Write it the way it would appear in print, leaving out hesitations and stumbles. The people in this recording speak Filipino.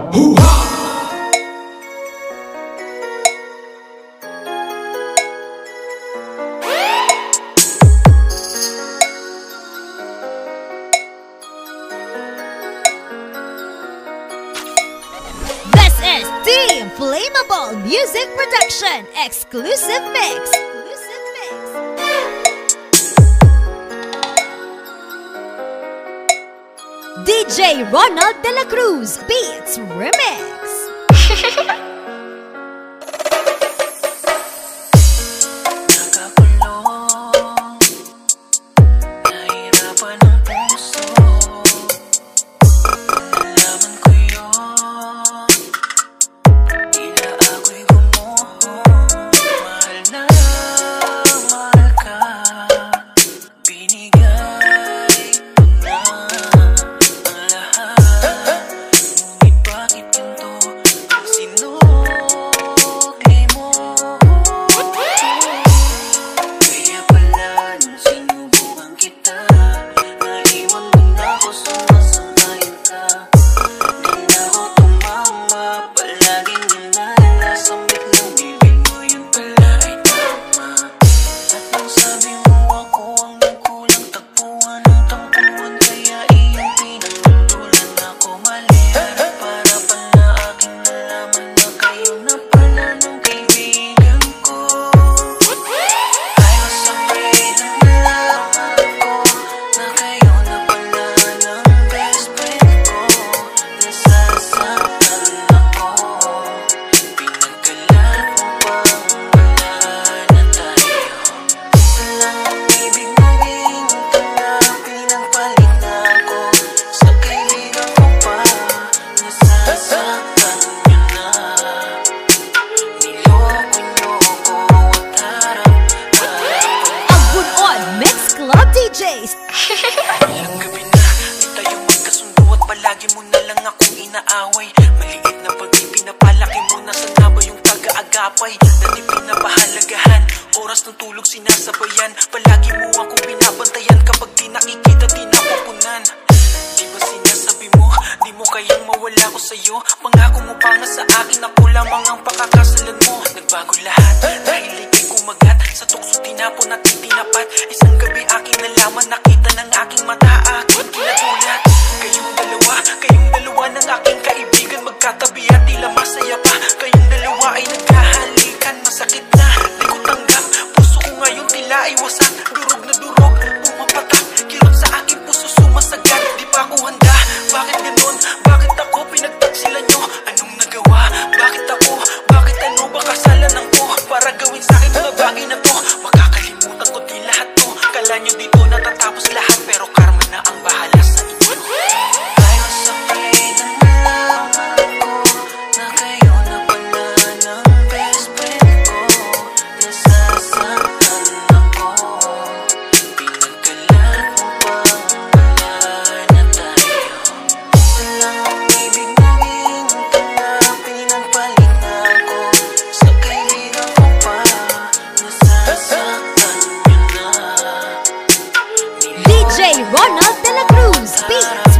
This is Team Flammable Music Production Exclusive Mix. DJ Ronald De La Cruz Beats Remix. Ilang gabi na, di tayo magkasundo at palagi mo na lang akong inaaway. Maliit na bagay, pinapalaki mo na sana ba yung taga-agapay? Dati pinapahalagahan, oras ng tulog sinasabayan. Palagi mo akong binabantayan, kapag di nakikita di napupunan. Di ba sinasabi mo, di mo kayang mawala ko sa'yo? Pangako mo pa nga sa akin, ako lamang ang pakakasalan mo. Nagbago lahat, dahil ikay kumagat sa tukso tinapon at titinapat. Isang gabi aking nalaman, nakita ng aking mata, aking kinagulat. Kayong dalawa ng aking kaibigan, magkatabi at tila masaya pa. Kayong dalawa ay nagkahalikan, masakit na, di ko tanggap. Puso ko ngayon tila ay wasak, durog na durog, pumapatak. Kirot sa aking puso sumasagat, di pa ako handa. Bakit ganon? Bakit ako pinagtaksilan nyo? Anong nagawa? Bakit ako? Bakit ano ba kasalanan ko? Para gawin sa akin mga bagay na to, makakalimutan ko di lahat to. Kala nyo dito natatapos lahat, pero karma na ang bahala sa inyo. I was afraid na nalaman ko na kayo na pala ng best friend ko. Nasasaktan ako, pinagkalat mo bang wala na tayo? Isa lang ang ibig naging tala, pinagpalit na ako sa kaibigan ko pa. Nasasaktan nyo na. DJ Ronald De La Cruz Beats